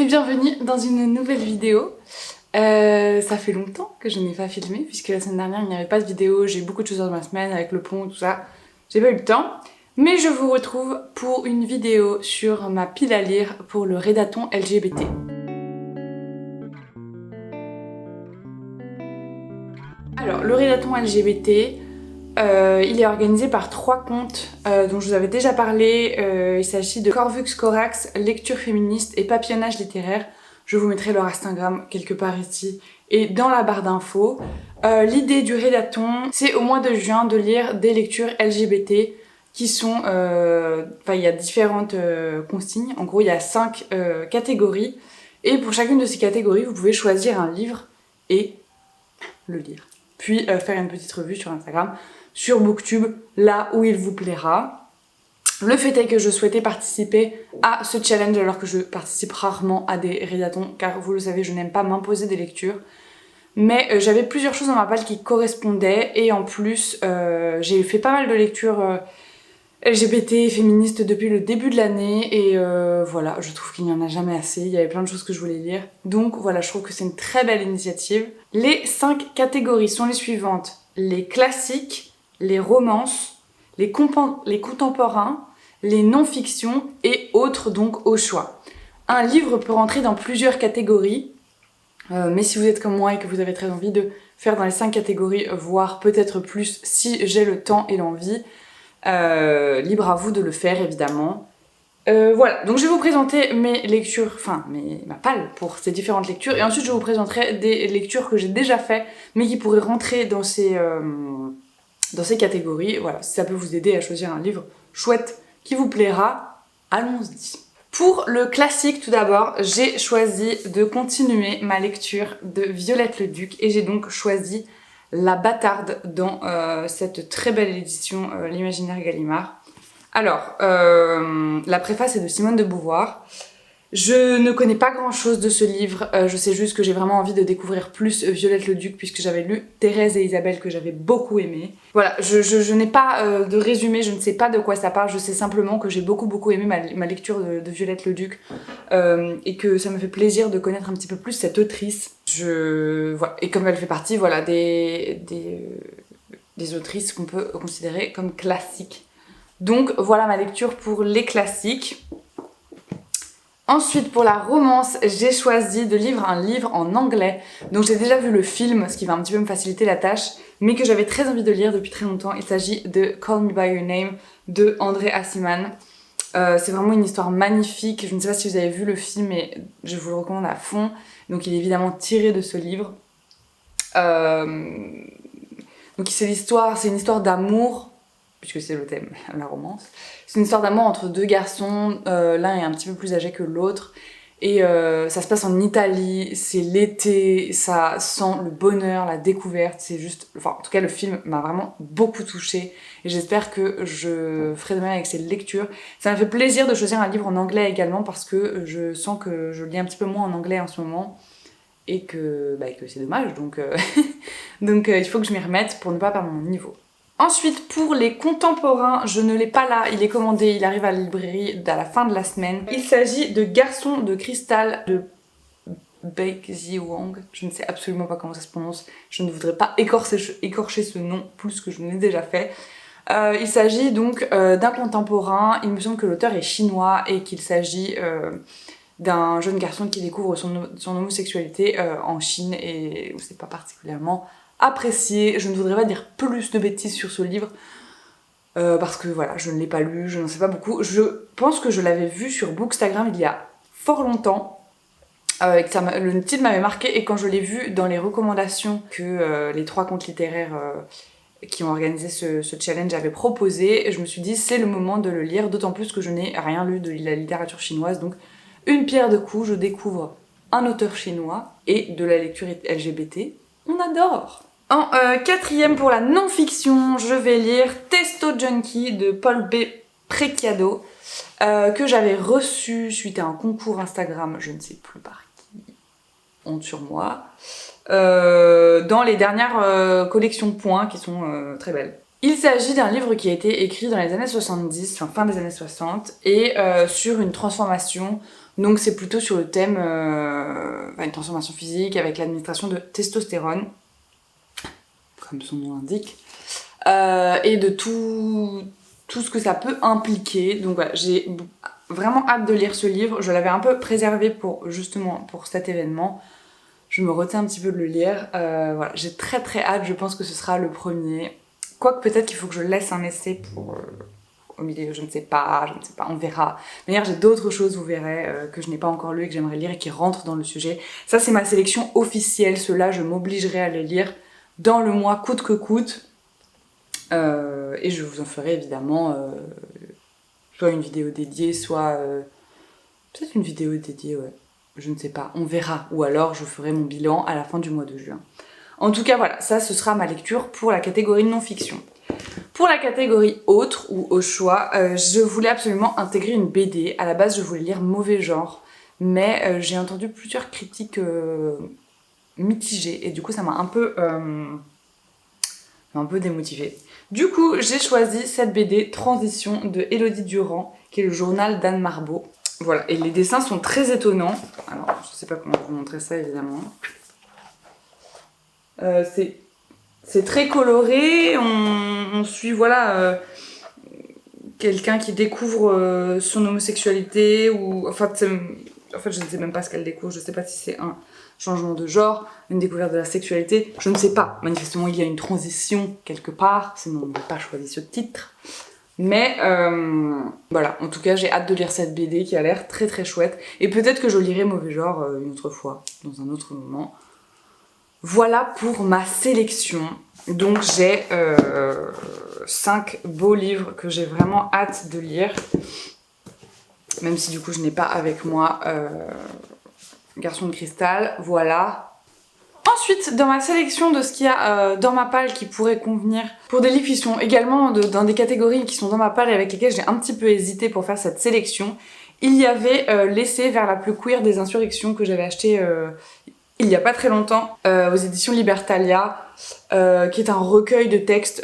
et bienvenue dans une nouvelle vidéo. Ça fait longtemps que je n'ai pas filmé puisque la semaine dernière il n'y avait pas de vidéo, j'ai eu beaucoup de choses dans ma semaine avec le pont, tout ça, j'ai pas eu le temps. Mais je vous retrouve pour une vidéo sur ma pile à lire pour le Redaton LGBT. Alors, le Redaton LGBT, il est organisé par 3 comptes dont je vous avais déjà parlé. Il s'agit de Corvux Corax, Lecture féministe et Papillonnage littéraire. Je vous mettrai leur Instagram quelque part ici et dans la barre d'infos. L'idée du Redaton, c'est au mois de juin de lire des lectures LGBT qui sont... il y a différentes consignes. En gros, il y a 5 catégories. Et pour chacune de ces catégories, vous pouvez choisir un livre et le lire. Puis faire une petite revue sur Instagram, sur Booktube, là où il vous plaira. Le fait est que je souhaitais participer à ce challenge alors que je participe rarement à des redatons, car vous le savez, je n'aime pas m'imposer des lectures. Mais j'avais plusieurs choses dans ma palle qui correspondaient, et en plus, j'ai fait pas mal de lectures LGBT et féministes depuis le début de l'année, et voilà, je trouve qu'il n'y en a jamais assez, il y avait plein de choses que je voulais lire. Donc voilà, je trouve que c'est une très belle initiative. Les 5 catégories sont les suivantes: les classiques, les romances, les contemporains, les non-fictions et autres, donc au choix. Un livre peut rentrer dans plusieurs catégories, mais si vous êtes comme moi et que vous avez très envie de faire dans les 5 catégories, voire peut-être plus si j'ai le temps et l'envie, libre à vous de le faire évidemment. Voilà, donc je vais vous présenter mes lectures, ma palle pour ces différentes lectures, et ensuite je vous présenterai des lectures que j'ai déjà fait mais qui pourraient rentrer dans ces catégories. Voilà, si ça peut vous aider à choisir un livre chouette qui vous plaira, allons-y. Pour le classique, tout d'abord, j'ai choisi de continuer ma lecture de Violette le Duc, et j'ai donc choisi La Bâtarde dans cette très belle édition L'Imaginaire Gallimard. Alors, la préface est de Simone de Beauvoir. Je ne connais pas grand chose de ce livre, je sais juste que j'ai vraiment envie de découvrir plus Violette le Duc puisque j'avais lu Thérèse et Isabelle que j'avais beaucoup aimé. Voilà, je n'ai pas de résumé, je ne sais pas de quoi ça parle, je sais simplement que j'ai beaucoup aimé ma lecture de Violette le Duc et que ça me fait plaisir de connaître un petit peu plus cette autrice. Voilà. Et comme elle fait partie des autrices qu'on peut considérer comme classiques. Donc voilà ma lecture pour les classiques. Ensuite, pour la romance, j'ai choisi de lire un livre en anglais. Donc j'ai déjà vu le film, ce qui va un petit peu me faciliter la tâche, mais que j'avais très envie de lire depuis très longtemps. Il s'agit de Call Me By Your Name de André Aciman. C'est vraiment une histoire magnifique. Je ne sais pas si vous avez vu le film, mais je vous le recommande à fond. Donc il est évidemment tiré de ce livre. Donc c'est une histoire d'amour, puisque c'est le thème, la romance. C'est une histoire d'amour entre 2 garçons, l'un est un petit peu plus âgé que l'autre, et ça se passe en Italie, c'est l'été, ça sent le bonheur, la découverte, c'est juste... Enfin, en tout cas, le film m'a vraiment beaucoup touchée, et j'espère que je ferai de même avec ces lectures. Ça m'a fait plaisir de choisir un livre en anglais également, parce que je sens que je lis un petit peu moins en anglais en ce moment, et que c'est dommage, donc, il faut que je m'y remette pour ne pas perdre mon niveau. Ensuite, pour les contemporains, je ne l'ai pas là, il est commandé, il arrive à la librairie à la fin de la semaine. Il s'agit de Garçon de cristal de Baekje Wang. Je ne sais absolument pas comment ça se prononce, je ne voudrais pas écorcher ce nom plus que je ne l'ai déjà fait. Il s'agit donc d'un contemporain, il me semble que l'auteur est chinois et qu'il s'agit d'un jeune garçon qui découvre son homosexualité en Chine, et c'est pas particulièrement apprécié. Je ne voudrais pas dire plus de bêtises sur ce livre parce que voilà, je ne l'ai pas lu, je n'en sais pas beaucoup. Je pense que je l'avais vu sur Bookstagram il y a fort longtemps et que le titre m'avait marqué, et quand je l'ai vu dans les recommandations que les 3 comptes littéraires qui ont organisé ce challenge avaient proposé, je me suis dit c'est le moment de le lire, d'autant plus que je n'ai rien lu de la littérature chinoise, donc une pierre de coups, je découvre un auteur chinois et de la lecture LGBT, on adore. En 4e, pour la non-fiction, je vais lire Testo Junkie de Paul B. Precchiado, que j'avais reçu suite à un concours Instagram, je ne sais plus par qui, honte sur moi, dans les dernières collections Points qui sont très belles. Il s'agit d'un livre qui a été écrit dans les années 70, fin des années 60, et sur une transformation Donc c'est plutôt sur le thème une transformation physique avec l'administration de testostérone, comme son nom l'indique, et de tout ce que ça peut impliquer. Donc voilà, j'ai vraiment hâte de lire ce livre. Je l'avais un peu préservé pour cet événement. Je me retiens un petit peu de le lire. Voilà, j'ai très très hâte, je pense que ce sera le premier. Quoique peut-être qu'il faut que je laisse un essai pour au milieu, je ne sais pas, on verra. D'ailleurs, j'ai d'autres choses, vous verrez, que je n'ai pas encore lu et que j'aimerais lire et qui rentrent dans le sujet. Ça, c'est ma sélection officielle. Ceux-là, je m'obligerai à les lire dans le mois, coûte que coûte. Et je vous en ferai évidemment soit une vidéo dédiée, soit peut-être une vidéo dédiée, ouais. Je ne sais pas, on verra. Ou alors, je ferai mon bilan à la fin du mois de juin. En tout cas, voilà, ça, ce sera ma lecture pour la catégorie non-fiction. Pour la catégorie autre ou au choix, je voulais absolument intégrer une BD. À la base, je voulais lire Mauvais genre, mais j'ai entendu plusieurs critiques mitigées et du coup, ça m'a un peu démotivée. Du coup, j'ai choisi cette BD Transition de Élodie Durand, qui est le journal d'Anne Marbeau. Voilà, et les dessins sont très étonnants. Alors, je sais pas comment vous montrer ça, évidemment. C'est très coloré, on suit quelqu'un qui découvre son homosexualité ou en fait je ne sais même pas ce qu'elle découvre, je ne sais pas si c'est un changement de genre, une découverte de la sexualité, je ne sais pas. Manifestement il y a une transition quelque part, sinon on n'aurait pas choisi ce titre. Mais voilà, en tout cas j'ai hâte de lire cette BD qui a l'air très très chouette et peut-être que je lirai Mauvais genre une autre fois, dans un autre moment. Voilà pour ma sélection. Donc j'ai 5 beaux livres que j'ai vraiment hâte de lire. Même si du coup je n'ai pas avec moi Garçon de cristal. Voilà. Ensuite, dans ma sélection de ce qu'il y a dans ma palle qui pourrait convenir pour des livres qui sont également dans des catégories qui sont dans ma palle et avec lesquelles j'ai un petit peu hésité pour faire cette sélection, il y avait l'essai Vers la plus queer des insurrections que j'avais acheté il y a pas très longtemps aux éditions Libertalia, qui est un recueil de textes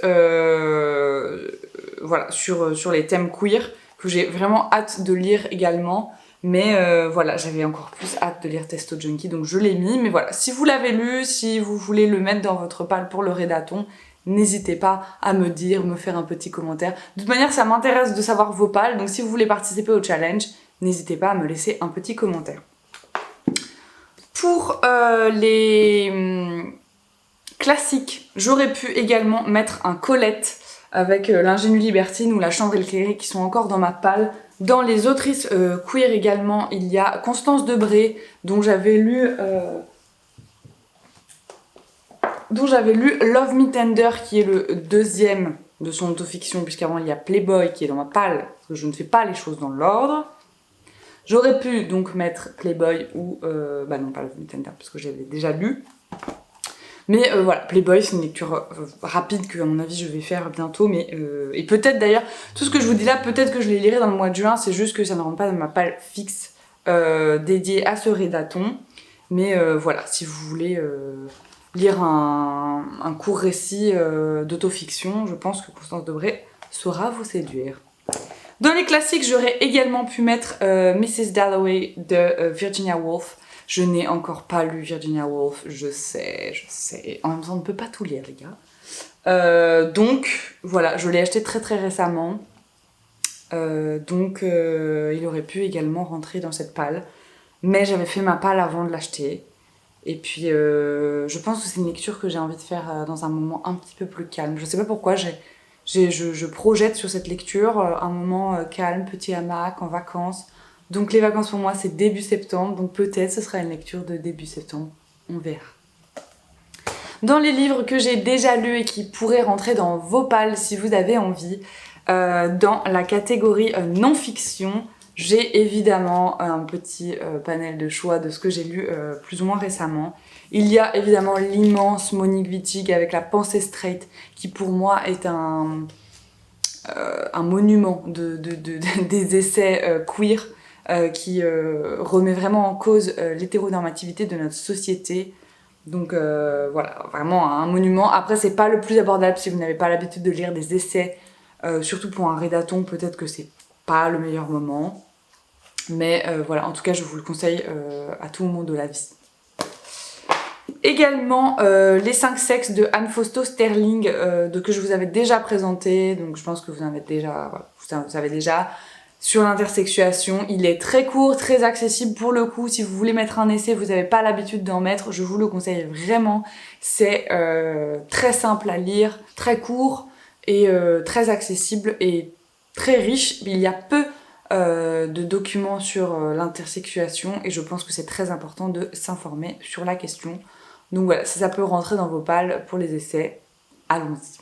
sur les thèmes queer que j'ai vraiment hâte de lire également. Mais voilà, j'avais encore plus hâte de lire Testo Junkie, donc je l'ai mis. Mais voilà, si vous l'avez lu, si vous voulez le mettre dans votre palle pour le rédaton, n'hésitez pas à me dire, me faire un petit commentaire. De toute manière, ça m'intéresse de savoir vos palles, donc si vous voulez participer au challenge, n'hésitez pas à me laisser un petit commentaire. Pour les classiques, j'aurais pu également mettre un Colette avec l'ingénue libertine ou la chambre éclairée qui sont encore dans ma palle. Dans les autrices queer également, il y a Constance Debré, dont j'avais lu Love Me Tender, qui est le deuxième de son autofiction, puisqu'avant il y a Playboy qui est dans ma palle, parce que je ne fais pas les choses dans l'ordre. J'aurais pu donc mettre Playboy ou... non, pas Love Me Tender, parce que j'avais déjà lu. Mais voilà, Playboy, c'est une lecture rapide que, à mon avis, je vais faire bientôt. Et peut-être d'ailleurs, tout ce que je vous dis là, peut-être que je les lirai dans le mois de juin. C'est juste que ça ne rentre pas dans ma palle fixe dédiée à ce rédaton. Mais voilà, si vous voulez lire un court récit d'autofiction, je pense que Constance Debré saura vous séduire. Dans les classiques, j'aurais également pu mettre Mrs. Dalloway de Virginia Woolf. Je n'ai encore pas lu Virginia Woolf, je sais. En même temps, on ne peut pas tout lire, les gars. Donc, voilà, je l'ai acheté très très récemment. Donc, il aurait pu également rentrer dans cette palle. Mais j'avais fait ma palle avant de l'acheter. Et puis, je pense que c'est une lecture que j'ai envie de faire dans un moment un petit peu plus calme. Je sais pas pourquoi, je projette sur cette lecture un moment calme, petit hamac, en vacances. Donc les vacances pour moi c'est début septembre, donc peut-être ce sera une lecture de début septembre, on verra. Dans les livres que j'ai déjà lus et qui pourraient rentrer dans vos palles si vous avez envie, dans la catégorie non-fiction, j'ai évidemment un petit panel de choix de ce que j'ai lu plus ou moins récemment. Il y a évidemment l'immense Monique Wittig avec La pensée straight, qui pour moi est un monument des essais queer, qui remet vraiment en cause l'hétéronormativité de notre société. Donc voilà, vraiment un monument. Après, c'est pas le plus abordable si vous n'avez pas l'habitude de lire des essais, surtout pour un rédaton, peut-être que c'est pas le meilleur moment. Mais voilà, en tout cas, je vous le conseille à tout moment de la vie. Également, Les 5 sexes de Anne Fausto Sterling, que je vous avais déjà présenté, donc je pense que vous en avez déjà, voilà, vous savez déjà, sur l'intersexuation. Il est très court, très accessible pour le coup. Si vous voulez mettre un essai, vous n'avez pas l'habitude d'en mettre, je vous le conseille vraiment. C'est très simple à lire, très court et très accessible et très riche. Il y a peu de documents sur l'intersexuation et je pense que c'est très important de s'informer sur la question. Donc voilà, si ça peut rentrer dans vos pales pour les essais, allons-y.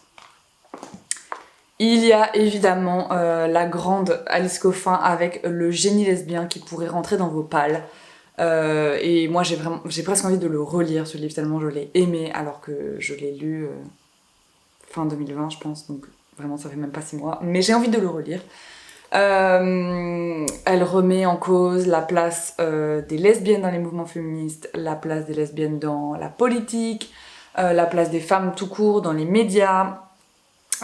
Il y a évidemment la grande Alice Coffin avec Le génie lesbien qui pourrait rentrer dans vos pales. Et moi j'ai presque envie de le relire ce livre tellement je l'ai aimé alors que je l'ai lu fin 2020 je pense, donc vraiment ça fait même pas 6 mois, mais j'ai envie de le relire. Elle remet en cause la place des lesbiennes dans les mouvements féministes, la place des lesbiennes dans la politique, la place des femmes tout court dans les médias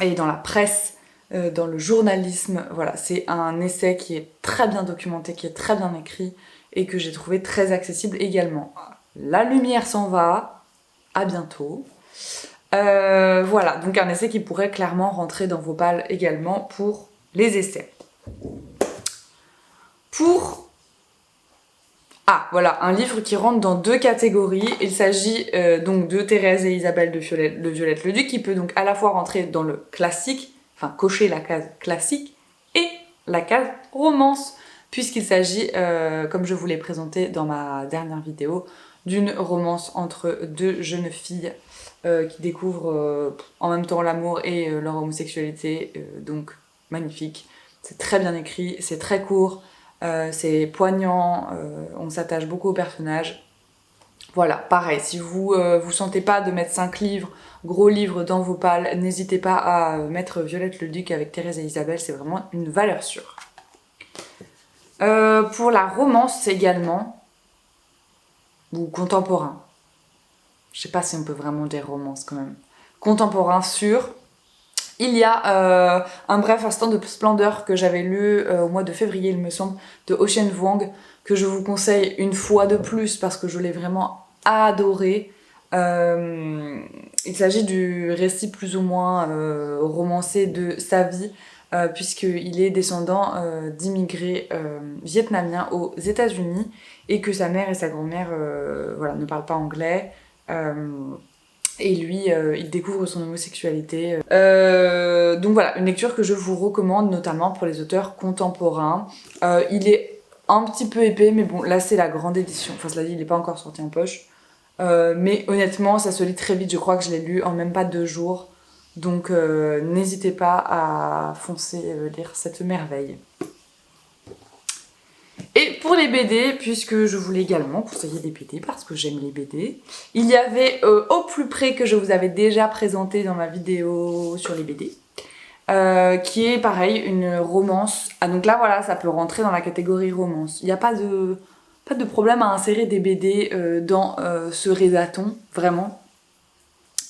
et dans la presse, dans le journalisme. Voilà, c'est un essai qui est très bien documenté, qui est très bien écrit et que j'ai trouvé très accessible également. La lumière s'en va, à bientôt. Voilà, donc un essai qui pourrait clairement rentrer dans vos pales également pour les essais. Voilà, un livre qui rentre dans 2 catégories. Il s'agit donc de Thérèse et Isabelle de Violette Leduc, qui peut donc à la fois rentrer dans le classique, enfin cocher la case classique, et la case romance, puisqu'il s'agit, comme je vous l'ai présenté dans ma dernière vidéo, d'une romance entre 2 jeunes filles qui découvrent en même temps l'amour et leur homosexualité, donc magnifique. C'est très bien écrit, c'est très court, c'est poignant, on s'attache beaucoup aux personnages. Voilà, pareil, si vous vous sentez pas de mettre 5 livres, gros livres dans vos pales, n'hésitez pas à mettre Violette Leduc avec Thérèse et Isabelle, c'est vraiment une valeur sûre. Pour la romance également, ou contemporain, je sais pas si on peut vraiment dire romance quand même, contemporain sûr. Il y a Un bref instant de splendeur que j'avais lu au mois de février, il me semble, de Ocean Vuong, que je vous conseille une fois de plus parce que je l'ai vraiment adoré. Il s'agit du récit plus ou moins romancé de sa vie, puisqu'il est descendant d'immigrés vietnamiens aux États-Unis et que sa mère et sa grand-mère voilà, ne parlent pas anglais. Et lui, il découvre son homosexualité. Donc voilà, une lecture que je vous recommande, notamment pour les auteurs contemporains. Il est un petit peu épais, mais bon, là c'est la grande édition. Enfin, cela dit, il n'est pas encore sorti en poche. Mais honnêtement, ça se lit très vite. Je crois que je l'ai lu en même pas 2 jours. Donc n'hésitez pas à foncer lire cette merveille. Et pour les BD, puisque je voulais également conseiller des BD parce que j'aime les BD, il y avait Au plus près que je vous avais déjà présenté dans ma vidéo sur les BD, qui est pareil, une romance. Ah donc là voilà, ça peut rentrer dans la catégorie romance. Il n'y a pas de problème à insérer des BD dans ce rédaton, vraiment.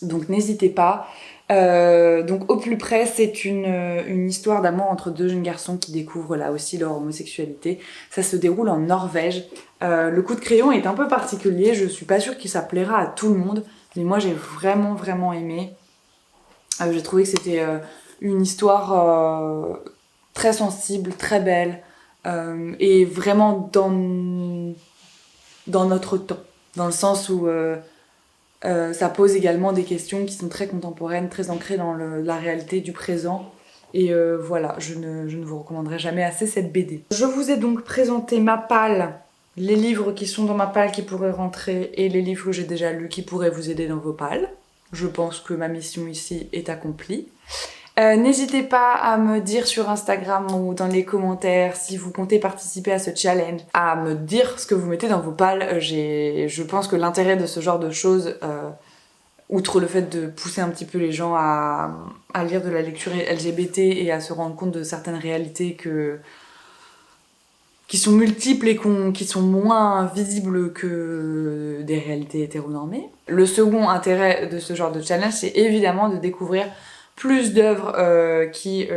Donc n'hésitez pas. Donc Au plus près, c'est une histoire d'amour entre 2 jeunes garçons qui découvrent là aussi leur homosexualité. Ça se déroule en Norvège. Le coup de crayon est un peu particulier, je suis pas sûre que ça plaira à tout le monde, mais moi j'ai vraiment vraiment aimé. J'ai trouvé que c'était une histoire très sensible, très belle, et vraiment dans notre temps, dans le sens où ça pose également des questions qui sont très contemporaines, très ancrées dans la réalité du présent. Et voilà, je ne vous recommanderai jamais assez cette BD. Je vous ai donc présenté ma palle, les livres qui sont dans ma palle qui pourraient rentrer et les livres que j'ai déjà lus qui pourraient vous aider dans vos palles. Je pense que ma mission ici est accomplie. N'hésitez pas à me dire sur Instagram ou dans les commentaires si vous comptez participer à ce challenge, à me dire ce que vous mettez dans vos palles. Je pense que l'intérêt de ce genre de choses, outre le fait de pousser un petit peu les gens à lire de la lecture LGBT et à se rendre compte de certaines réalités qui sont multiples et qui sont moins visibles que des réalités hétéronormées. Le second intérêt de ce genre de challenge, c'est évidemment de découvrir plus d'œuvres qui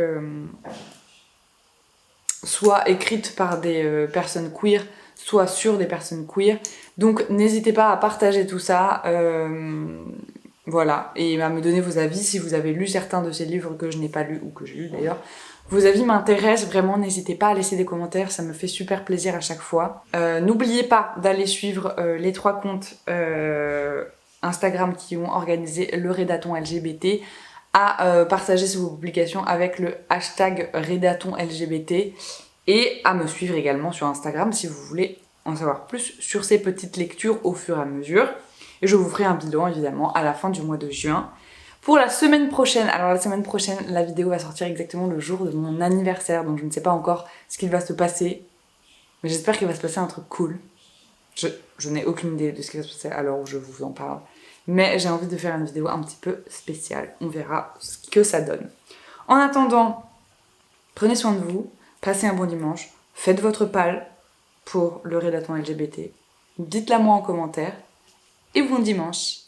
soit écrites par des personnes queer, soit sur des personnes queer. Donc n'hésitez pas à partager tout ça, voilà, et à me donner vos avis si vous avez lu certains de ces livres que je n'ai pas lus, ou que j'ai lus d'ailleurs. Vos avis m'intéressent vraiment, n'hésitez pas à laisser des commentaires, ça me fait super plaisir à chaque fois. N'oubliez pas d'aller suivre les 3 comptes Instagram qui ont organisé le Redaton LGBT, à partager vos publications avec le hashtag Redaton LGBT, et à me suivre également sur Instagram si vous voulez en savoir plus sur ces petites lectures au fur et à mesure. Et je vous ferai un bilan évidemment à la fin du mois de juin. Pour la semaine prochaine, alors la semaine prochaine, la vidéo va sortir exactement le jour de mon anniversaire, donc je ne sais pas encore ce qu'il va se passer, mais j'espère qu'il va se passer un truc cool. Je n'ai aucune idée de ce qui va se passer à l'heure où je vous en parle, mais j'ai envie de faire une vidéo un petit peu spéciale, on verra ce que ça donne. En attendant, prenez soin de vous, passez un bon dimanche, faites votre pal pour le Redaton LGBT, dites-la moi en commentaire, et bon dimanche.